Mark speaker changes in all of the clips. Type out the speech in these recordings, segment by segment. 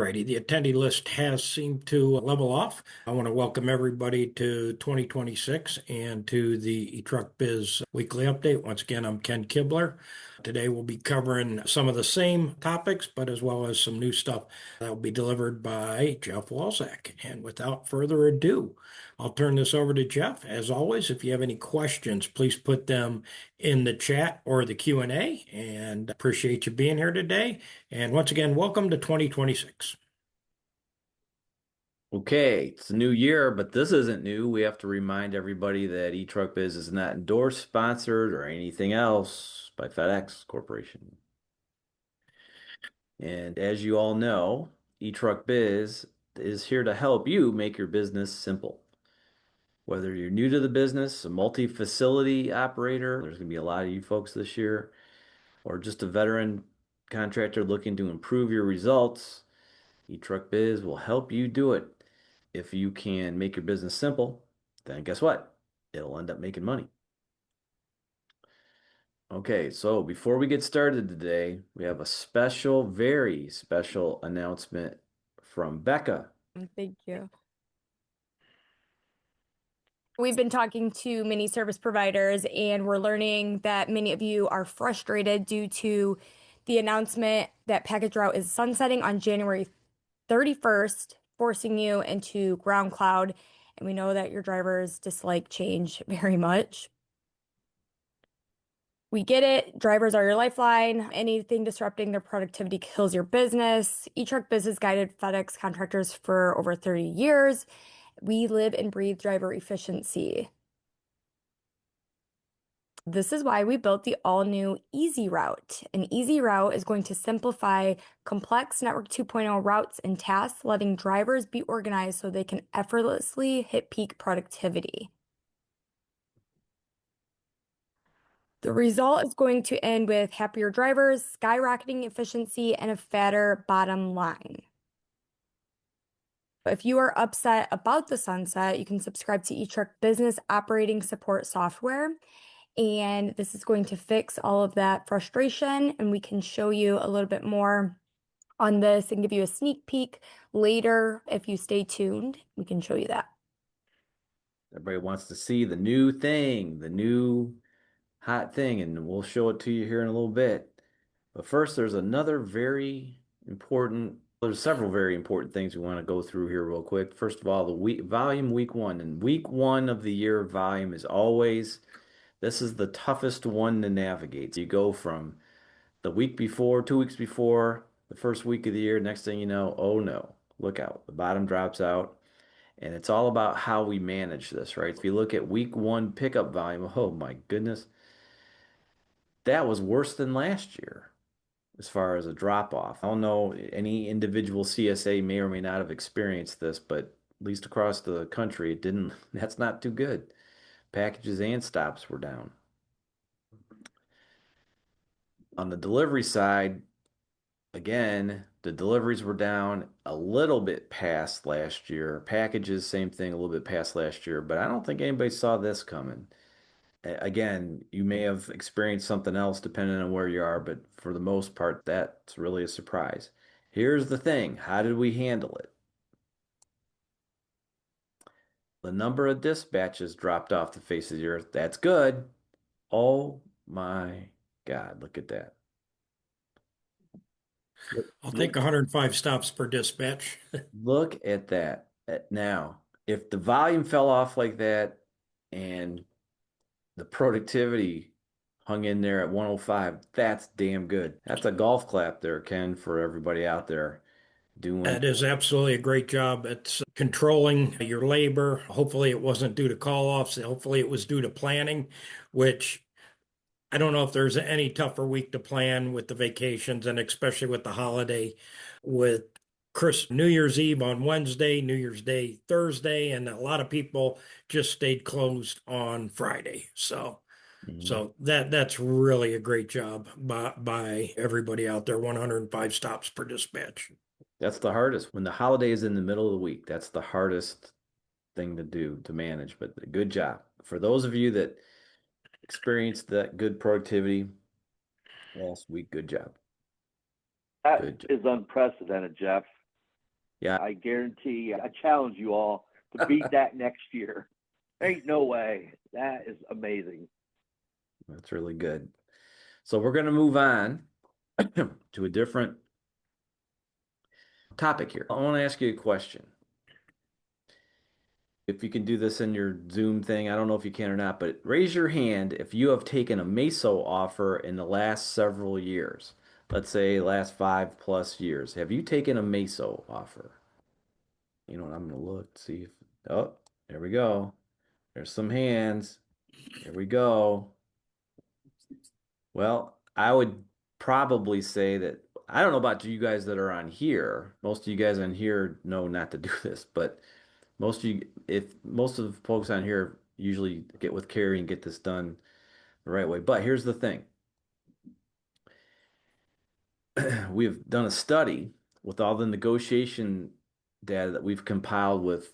Speaker 1: righty, the attendee list has seemed to level off. I want to welcome everybody to 2026 and to the eTruckBiz weekly update. Once again, I'm Ken Kibler. Today we'll be covering some of the same topics, but as well as some new stuff that will be delivered by Jeff Walczak. And without further ado, I'll turn this over to Jeff. As always, if you have any questions, please put them in the chat or the Q&A, and appreciate you being here today. And once again, welcome to 2026.
Speaker 2: Okay, it's a new year, but this isn't new. We have to remind everybody that eTruckBiz is not endorsed, sponsored, or anything else by FedEx Corporation. And as you all know, eTruckBiz is here to help you make your business simple. Whether you're new to the business, a multi-facility operator, there's going to be a lot of you folks this year, or just a veteran contractor looking to improve your results, eTruckBiz will help you do it. If you can make your business simple, then guess what? It'll end up making money. Okay, so before we get started today, we have a special, very special announcement from Becca.
Speaker 3: Thank you. We've been talking to many service providers, and we're learning that many of you are frustrated due to the announcement that EZRoute is sunsetting on January 31st, forcing you into ground cloud. And we know that your drivers dislike change very much. We get it. Drivers are your lifeline. Anything disrupting their productivity kills your business. eTruckBiz has guided FedEx contractors for over 30 years. We live and breathe driver efficiency. This is why we built the all-new ezRoute. An ezRoute is going to simplify complex Network 2.0 routes and tasks, letting drivers be organized so they can effortlessly hit peak productivity. The result is going to end with happier drivers, skyrocketing efficiency, and a fatter bottom line. If you are upset about the sunset, you can subscribe to eTruck Business Operating Support Software. And this is going to fix all of that frustration. And we can show you a little bit more on this and give you a sneak peek later. If you stay tuned, we can show you that.
Speaker 2: Everybody wants to see the new thing, the new hot thing, and we'll show it to you here in a little bit. But first, there's several very important things we want to go through here real quick. First of all, the volume week one. And week one of the year volume is always, this is the toughest one to navigate. So you go from the week before, 2 weeks before, the first week of the year, next thing you know, oh no, look out, the bottom drops out. And it's all about how we manage this, right? If you look at week one pickup volume, oh my goodness, that was worse than last year as far as a drop off. I don't know, any individual CSA may or may not have experienced this, but at least across the country, that's not too good. Packages and stops were down. On the delivery side, again, the deliveries were down a little bit past last year. Packages, same thing, a little bit past last year, but I don't think anybody saw this coming. Again, you may have experienced something else depending on where you are, but for the most part, that's really a surprise. Here's the thing. How did we handle it? The number of dispatches dropped off the face of the earth. That's good. Oh my God, look at that.
Speaker 1: I'll take 105 stops per dispatch.
Speaker 2: Look at that. Now, if the volume fell off like that and the productivity hung in there at 105, that's damn good. That's a golf clap there, Ken, for everybody out there doing.
Speaker 1: That is absolutely a great job. It's controlling your labor. Hopefully it wasn't due to call-offs. Hopefully it was due to planning, which I don't know if there's any tougher week to plan with the vacations and especially with the holiday with New Year's Eve on Wednesday, New Year's Day Thursday, and a lot of people just stayed closed on Friday. So that's really a great job by everybody out there. 105 stops per dispatch.
Speaker 2: That's the hardest. When the holiday is in the middle of the week, that's the hardest thing to do to manage, but good job. For those of you that experienced that good productivity last week, good job.
Speaker 4: That is unprecedented, Jeff.
Speaker 2: Yeah,
Speaker 4: I guarantee, I challenge you all to beat that next year. Ain't no way. That is amazing.
Speaker 2: that's really good. So we're going to move on to a different topic here. I want to ask you a question. If you can do this in your Zoom thing, I don't know if you can or not, but raise your hand if you have taken a MESO offer in the last several years. Let's say last 5+ years. Have you taken a MESO offer? You know what? I'm going to look, see if, oh, there we go. There's some hands. There we go. Well, I would probably say that I don't know about you guys that are on here. Most of you guys on here know not to do this, but most of the folks on here usually get with Carrie and get this done the right way. But here's the thing. We've done a study with all the negotiation data that we've compiled with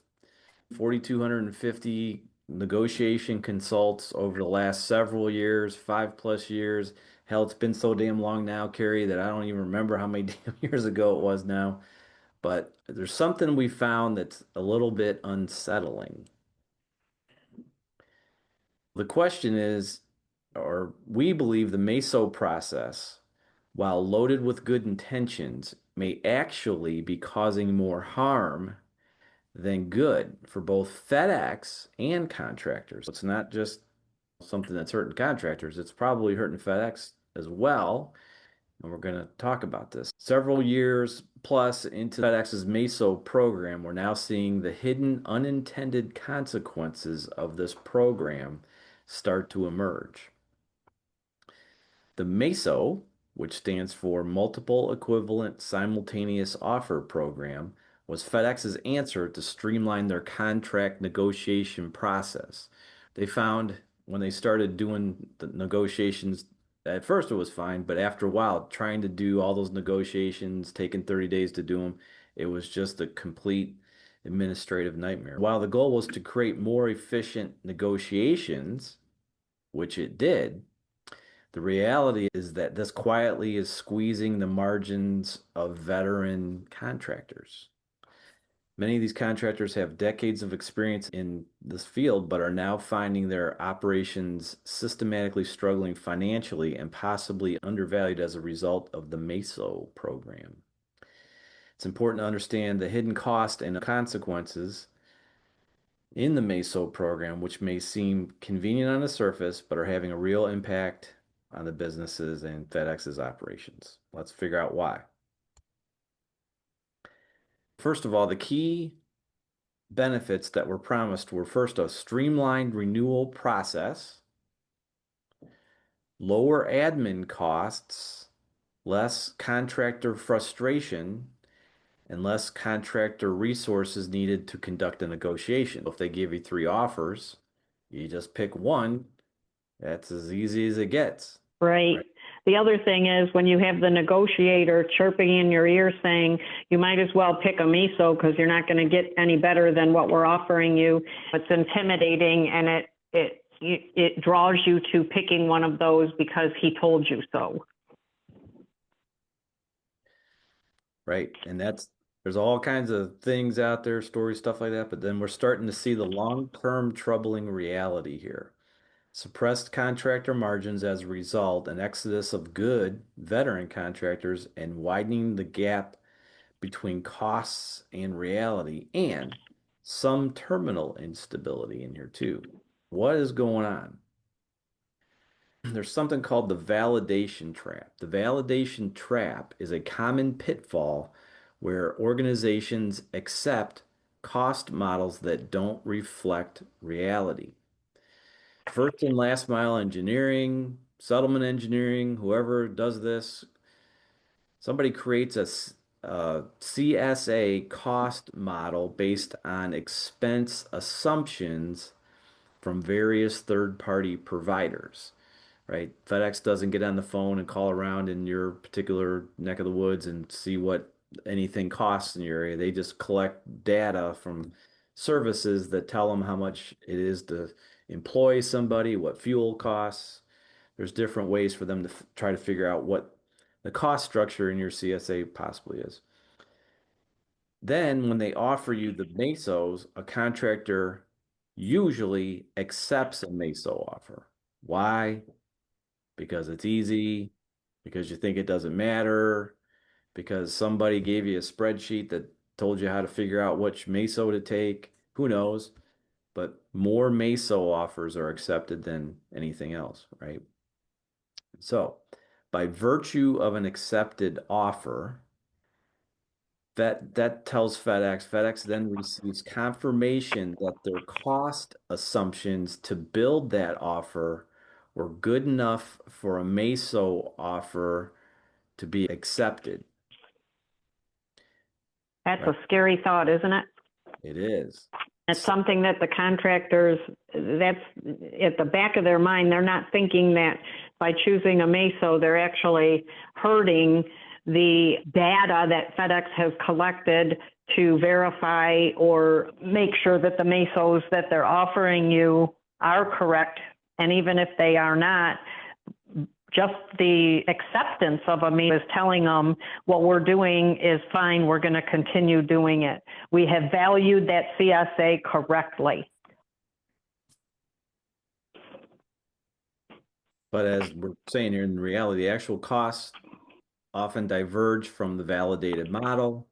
Speaker 2: 4,250 negotiation consults over the last several years, 5+ years. Hell, it's been so damn long now, Carrie, that I don't even remember how many damn years ago it was now. But there's something we found that's a little bit unsettling. The question is, or we believe the MESO process, while loaded with good intentions, may actually be causing more harm than good for both FedEx and contractors. It's not just something that's hurting contractors, it's probably hurting FedEx as well. And we're going to talk about this. Several years plus into FedEx's MESO program, we're now seeing the hidden unintended consequences of this program start to emerge. The MESO, which stands for Multiple Equivalent Simultaneous Offer Program, was FedEx's answer to streamline their contract negotiation process. They found when they started doing the negotiations, at first it was fine, but after a while, trying to do all those negotiations, taking 30 days to do them, it was just a complete administrative nightmare. While the goal was to create more efficient negotiations, which it did, the reality is that this quietly is squeezing the margins of veteran contractors. Many of these contractors have decades of experience in this field, but are now finding their operations systematically struggling financially and possibly undervalued as a result of the MESO program. It's important to understand the hidden cost and consequences in the MESO program, which may seem convenient on the surface, but are having a real impact on the businesses and FedEx's operations. Let's figure out why. First of all, the key benefits that were promised were first a streamlined renewal process, lower admin costs, less contractor frustration, and less contractor resources needed to conduct a negotiation. If they give you 3 offers, you just pick one. That's as easy as it gets.
Speaker 5: Right. The other thing is when you have the negotiator chirping in your ear saying, you might as well pick a MESO because you're not going to get any better than what we're offering you. It's intimidating, and it draws you to picking one of those because he told you so.
Speaker 2: Right. And there's all kinds of things out there, stories, stuff like that. But then we're starting to see the long-term troubling reality here. Suppressed contractor margins as a result, an exodus of good veteran contractors, and widening the gap between costs and reality, and some terminal instability in here too. What is going on? There's something called the validation trap. The validation trap is a common pitfall where organizations accept cost models that don't reflect reality. First and last mile engineering, settlement engineering, whoever does this, somebody creates a CSA cost model based on expense assumptions from various third-party providers, right? FedEx doesn't get on the phone and call around in your particular neck of the woods and see what anything costs in your area. They just collect data from services that tell them how much it is to employ somebody, what fuel costs. There's different ways for them to try to figure out what the cost structure in your CSA possibly is. Then when they offer you the MESOs, a contractor usually accepts a MESO offer. Why? Because it's easy, because you think it doesn't matter, because somebody gave you a spreadsheet that told you how to figure out which MESO to take. Who knows? But more MESO offers are accepted than anything else, right? So, by virtue of an accepted offer, that tells FedEx. FedEx then receives confirmation that their cost assumptions to build that offer were good enough for a MESO offer to be accepted.
Speaker 5: That's
Speaker 2: Right?
Speaker 5: a scary thought, isn't it?
Speaker 2: It is.
Speaker 5: It's something that the contractors, that's at the back of their mind. They're not thinking that by choosing a MESO, they're actually hurting the data that FedEx has collected to verify or make sure that the MESOs that they're offering you are correct. And even if they are not, just the acceptance of a MESO is telling them what we're doing is fine, we're going to continue doing it. We have valued that CSA correctly.
Speaker 2: But as we're saying here, in reality, the actual costs often diverge from the validated model,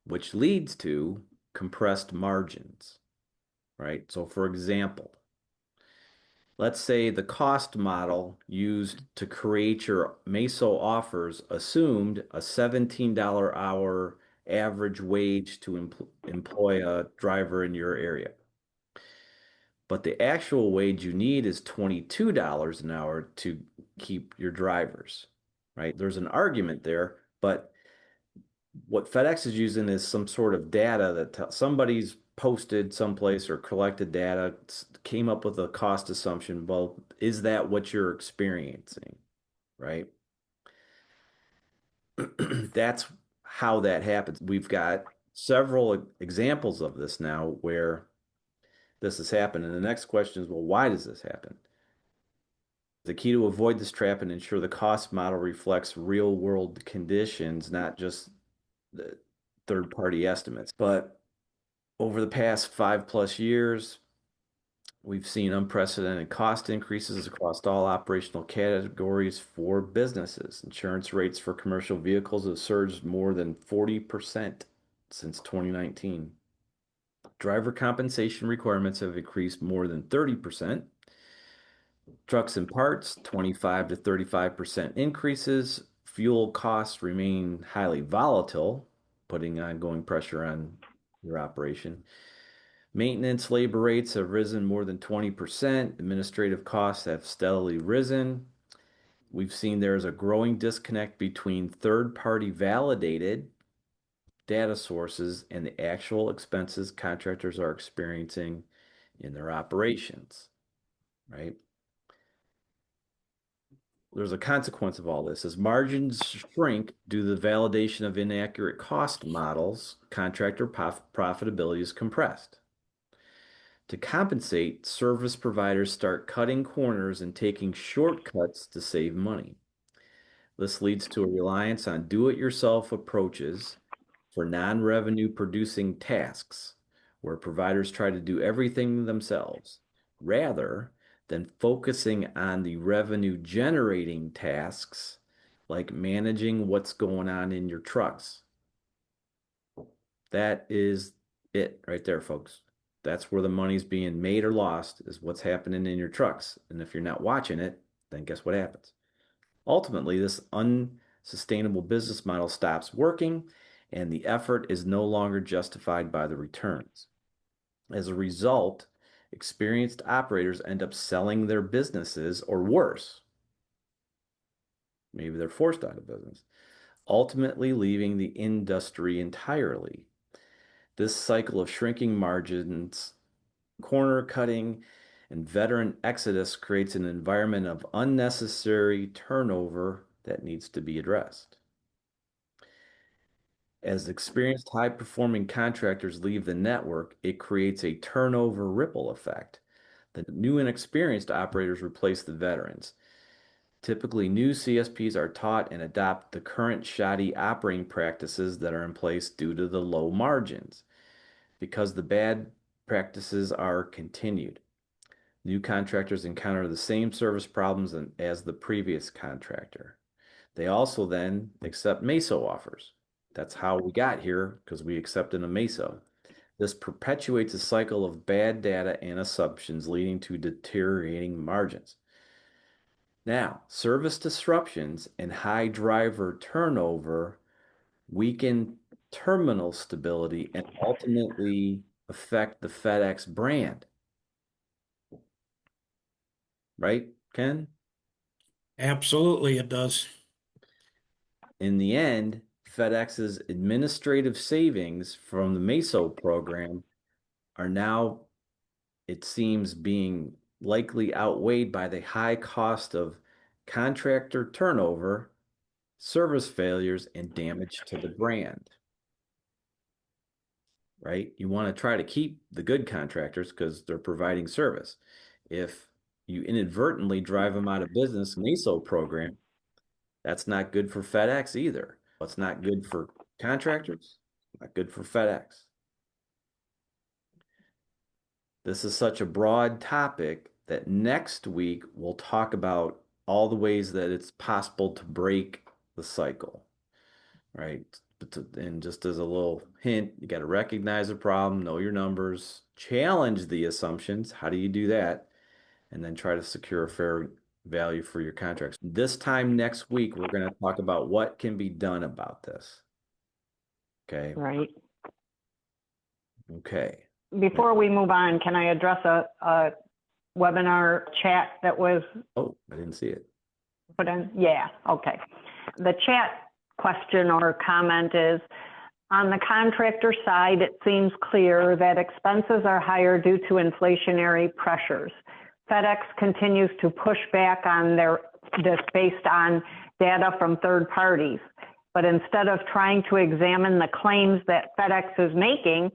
Speaker 2: which leads to compressed margins, right? So for example, let's say the cost model used to create your MESO offers assumed a $17 hour average wage to employ a driver in your area. But the actual wage you need is $22 an hour to keep your drivers, right? There's an argument there, but what FedEx is using is some sort of data that somebody's posted someplace or collected data, came up with a cost assumption. Well, is that what you're experiencing, right? That's how that happens. We've got several examples of this now where this has happened. And the next question is, well, why does this happen? The key to avoid this trap and ensure the cost model reflects real world conditions, not just the third party estimates. But over the past 5+ years, we've seen unprecedented cost increases across all operational categories for businesses. Insurance rates for commercial vehicles have surged more than 40% since 2019. Driver compensation requirements have increased more than 30%. Trucks and parts, 25 to 35% increases. Fuel costs remain highly volatile, putting ongoing pressure on your operation. Maintenance labor rates have risen more than 20%. Administrative costs have steadily risen. We've seen there is a growing disconnect between third-party validated data sources and the actual expenses contractors are experiencing in their operations, right? There's a consequence of all this. As margins shrink due to the validation of inaccurate cost models, contractor profitability is compressed. To compensate, service providers start cutting corners and taking shortcuts to save money. This leads to a reliance on do-it-yourself approaches for non-revenue producing tasks, where providers try to do everything themselves, rather than focusing on the revenue generating tasks like managing what's going on in your trucks. That is it right there, folks. That's where the money's being made or lost, is what's happening in your trucks. And if you're not watching it, then guess what happens? Ultimately, this unsustainable business model stops working and the effort is no longer justified by the returns. As a result, experienced operators end up selling their businesses, or worse, maybe they're forced out of business, ultimately leaving the industry entirely. This cycle of shrinking margins, corner cutting, and veteran exodus creates an environment of unnecessary turnover that needs to be addressed. As experienced high-performing contractors leave the network, it creates a turnover ripple effect. The new and experienced operators replace the veterans. Typically, new CSPs are taught and adopt the current shoddy operating practices that are in place due to the low margins, because the bad practices are continued. New contractors encounter the same service problems as the previous contractor. They also then accept MESO offers. That's how we got here, because we accepted a MESO. This perpetuates a cycle of bad data and assumptions, leading to deteriorating margins. Now, service disruptions and high driver turnover weaken terminal stability and ultimately affect the FedEx brand. Right, Ken?
Speaker 1: Absolutely, it does.
Speaker 2: In the end, FedEx's administrative savings from the MESO program are now, it seems, being likely outweighed by the high cost of contractor turnover, service failures, and damage to the brand. Right? You want to try to keep the good contractors because they're providing service. If you inadvertently drive them out of business, MESO program, that's not good for FedEx either. It's not good for contractors, not good for FedEx. This is such a broad topic that next week we'll talk about all the ways that it's possible to break the cycle, right? And just as a little hint, you got to recognize the problem, know your numbers, challenge the assumptions. How do you do that? And then try to secure a fair value for your contracts. This time next week, we're going to talk about what can be done about this. Okay.
Speaker 5: Right.
Speaker 2: Okay.
Speaker 5: Before we move on, can I address a webinar chat that was
Speaker 2: Oh, I didn't see it.
Speaker 5: put in? Yeah, okay. The chat question or comment is, on the contractor side, it seems clear that expenses are higher due to inflationary pressures. FedEx continues to push back on this based on data from third parties. But instead of trying to examine the claims that FedEx is making,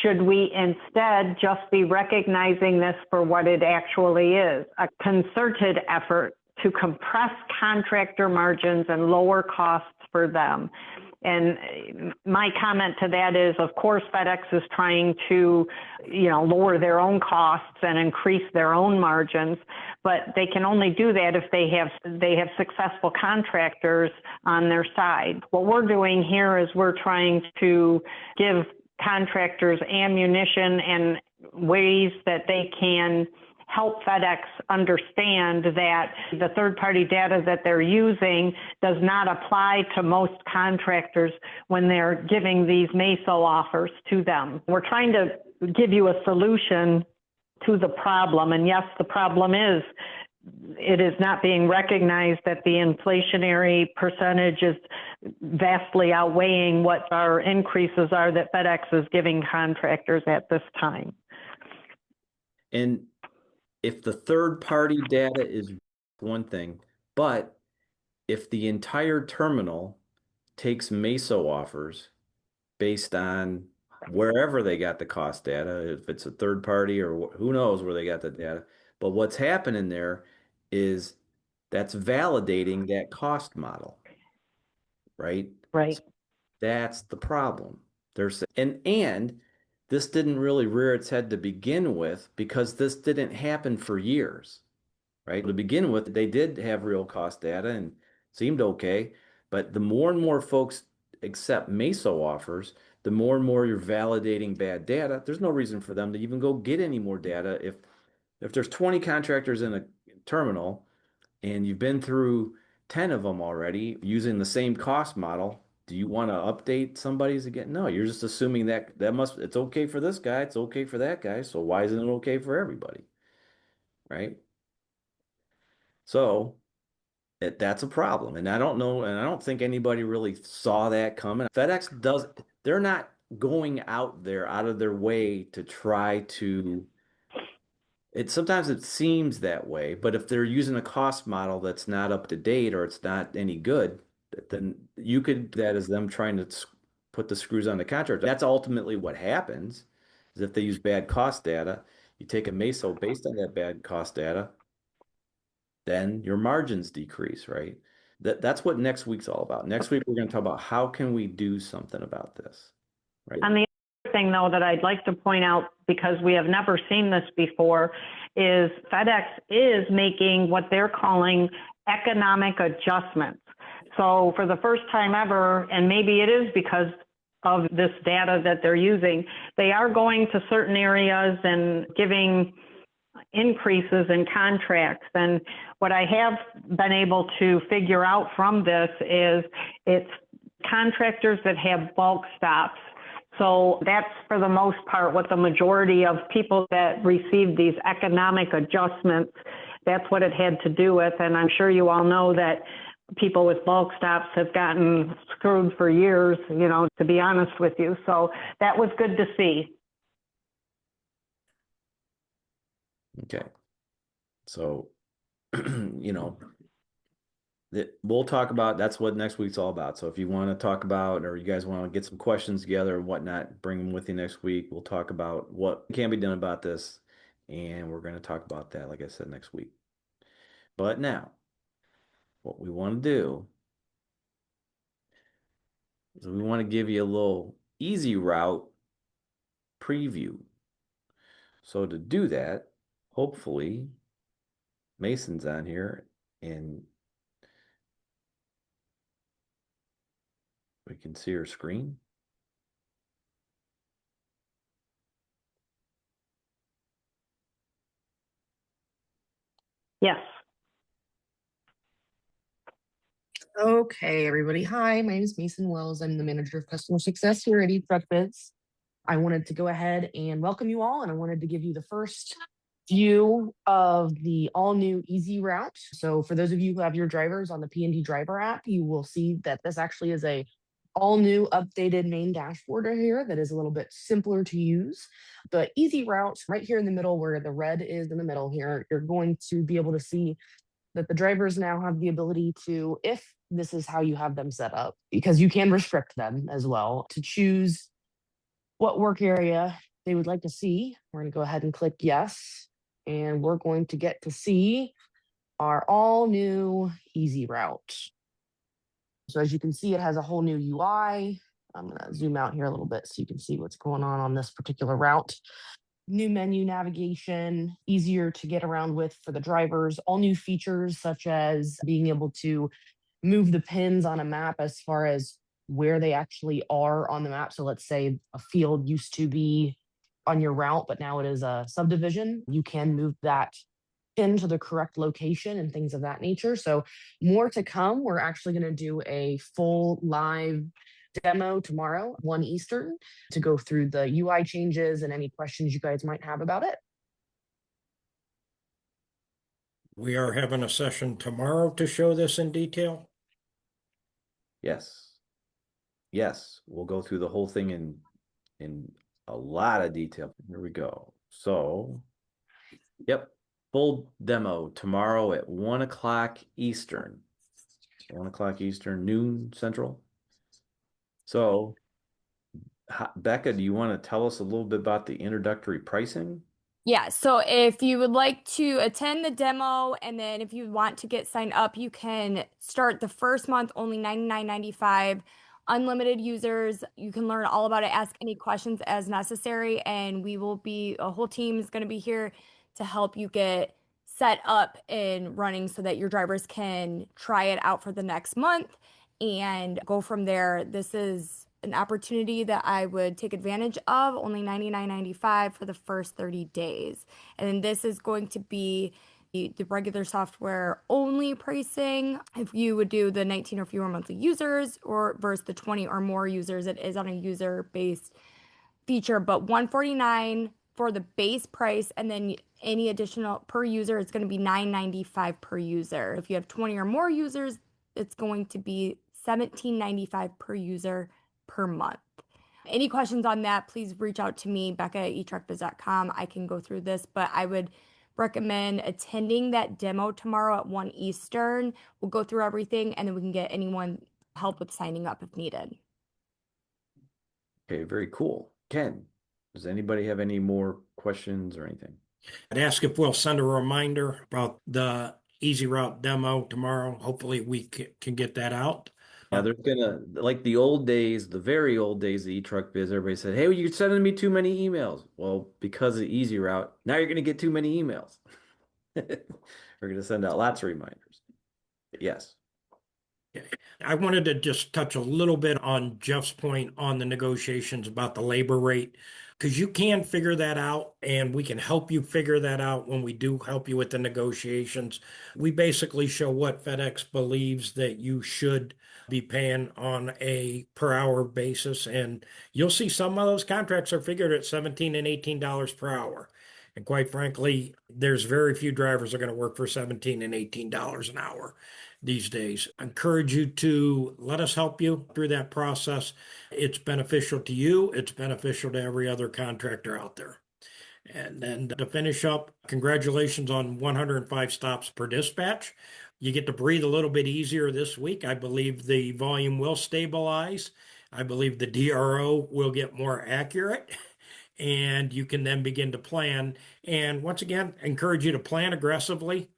Speaker 5: should we instead just be recognizing this for what it actually is, a concerted effort to compress contractor margins and lower costs for them? And my comment to that is, of course, FedEx is trying to, lower their own costs and increase their own margins, but they can only do that if they have successful contractors on their side. What we're doing here is we're trying to give contractors ammunition and ways that they can help FedEx understand that the third-party data that they're using does not apply to most contractors when they're giving these MESO offers to them. We're trying to give you a solution to the problem, and yes, the problem is it is not being recognized that the inflationary percentage is vastly outweighing what our increases are that FedEx is giving contractors at this time.
Speaker 2: And if the third-party data is one thing, but if the entire terminal takes MESO offers based on wherever they got the cost data, if it's a third party or who knows where they got the data, but what's happening there is that's validating that cost model, right?
Speaker 5: Right.
Speaker 2: So that's the problem. And this didn't really rear its head to begin with because this didn't happen for years, right? To begin with, they did have real cost data and seemed okay, but the more and more folks accept MESO offers, the more and more you're validating bad data. There's no reason for them to even go get any more data. If there's 20 contractors in a terminal and you've been through 10 of them already using the same cost model, do you want to update somebody's again? No, you're just assuming that it's okay for this guy, it's okay for that guy, so why isn't it okay for everybody? Right? So that's a problem. And I don't know, and I don't think anybody really saw that coming. They're not going out of their way to try to, sometimes it seems that way, but if they're using a cost model that's not up to date or it's not any good, then you could, that is them trying to put the screws on the contractor. That's ultimately what happens, is if they use bad cost data, you take a MESO based on that bad cost data, then your margins decrease, right? That's what next week's all about. Next week, we're going to talk about how can we do something about this, right?
Speaker 5: And the other thing, though, that I'd like to point out, because we have never seen this before, is FedEx is making what they're calling economic adjustments. So for the first time ever, and maybe it is because of this data that they're using, they are going to certain areas and giving increases in contracts. And what I have been able to figure out from this is it's contractors that have bulk stops. So that's for the most part what the majority of people that received these economic adjustments, that's what it had to do with. And I'm sure you all know that people with bulk stops have gotten screwed for years, to be honest with you. So that was good to see.
Speaker 2: Okay. So, we'll talk about, that's what next week's all about. So if you want to talk about, or you guys want to get some questions together and whatnot, bring them with you next week. We'll talk about what can be done about this. And we're going to talk about that, like I said, next week. But now, what we want to do is we want to give you a little ezRoute preview. So to do that, hopefully Mason's on here and we can see her screen.
Speaker 5: Yes.
Speaker 6: Okay, everybody. Hi, my name is Mason Wells. I'm the manager of customer success here at eTruckBiz. I wanted to go ahead and welcome you all, and I wanted to give you the first view of the all-new ezRoute. So for those of you who have your drivers on the P&D driver app, you will see that this actually is a all-new updated main dashboard here that is a little bit simpler to use. The ezRoute right here in the middle, where the red is in the middle here, you're going to be able to see that the drivers now have the ability to, if this is how you have them set up, because you can restrict them as well, to choose what work area they would like to see. We're going to go ahead and click yes, and we're going to get to see our all new ezRoute. So as you can see, it has a whole new UI. I'm going to zoom out here a little bit so you can see what's going on this particular route. New menu navigation, easier to get around with for the drivers, all new features such as being able to move the pins on a map as far as where they actually are on the map. So let's say a field used to be on your route, but now it is a subdivision. You can move that pin to the correct location and things of that nature. So more to come. We're actually going to do a full live demo tomorrow, 1 Eastern, to go through the UI changes and any questions you guys might have about it.
Speaker 1: We are having a session tomorrow to show this in detail.
Speaker 2: Yes. Yes, we'll go through the whole thing in a lot of detail. Here we go. So, yep, full demo tomorrow at 1 o'clock Eastern. 1 o'clock Eastern, noon Central. So, Becca, do you want to tell us a little bit about the introductory pricing?
Speaker 3: Yeah, so if you would like to attend the demo, and then if you want to get signed up, you can start the first month only $99.95. Unlimited users, you can learn all about it, ask any questions as necessary, and a whole team is going to be here to help you get set up and running so that your drivers can try it out for the next month and go from there. This is an opportunity that I would take advantage of, only $99.95 for the first 30 days. And then this is going to be the regular software only pricing. If you would do the 19 or fewer monthly users or versus the 20 or more users, it is on a user-based feature, but $149 for the base price, and then any additional per user, it's going to be $9.95 per user. If you have 20 or more users, it's going to be $17.95 per user per month. Any questions on that, please reach out to me, Becca at eTruckBiz.com. I can go through this, but I would recommend attending that demo tomorrow at 1 Eastern. We'll go through everything, and then we can get anyone help with signing up if needed.
Speaker 2: Okay, very cool. Ken, does anybody have any more questions or anything?
Speaker 1: I'd ask if we'll send a reminder about the ezRoute demo tomorrow. Hopefully we can get that out.
Speaker 2: Yeah, there's gonna, like the old days, the very old days of eTruckBiz, everybody said, "Hey, you're sending me too many emails." Well, because of ezRoute, now you're gonna get too many emails. We're gonna send out lots of reminders. Yes.
Speaker 1: I wanted to just touch a little bit on Jeff's point on the negotiations about the labor rate, because you can figure that out and we can help you figure that out when we do help you with the negotiations. We basically show what FedEx believes that you should be paying on a per hour basis. And you'll see some of those contracts are figured at $17 and $18 per hour. And quite frankly, there's very few drivers that are going to work for $17 and $18 an hour these days. I encourage you to let us help you through that process. It's beneficial to you. It's beneficial to every other contractor out there. And then to finish up, congratulations on 105 stops per dispatch. You get to breathe a little bit easier this week. I believe the volume will stabilize. I believe the DRO will get more accurate. And you can then begin to plan. And once again, I encourage you to plan aggressively.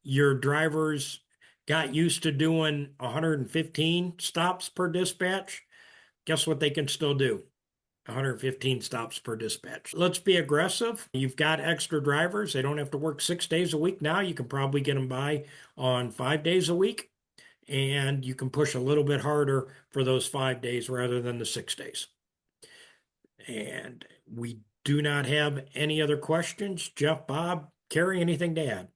Speaker 1: Your drivers got used to doing 115 stops per dispatch. Guess what they can still do? 115 stops per dispatch. Let's be aggressive. You've got extra drivers. They don't have to work 6 days a week now. You can probably get them by on 5 days a week. And you can push a little bit harder for those 5 days rather than the 6 days. And we do not have any other questions. Jeff, Bob, Carrie, anything to add?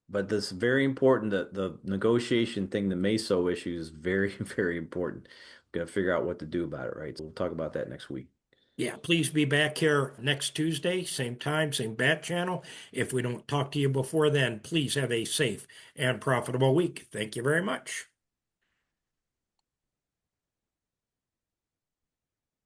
Speaker 2: But this is very important, that the negotiation thing, the MESO issue is very, very important. We've got to figure out what to do about it, right? So we'll talk about that next week.
Speaker 1: Yeah, please be back here next Tuesday, same time, same bat channel. If we don't talk to you before then, please have a safe and profitable week. Thank you very much.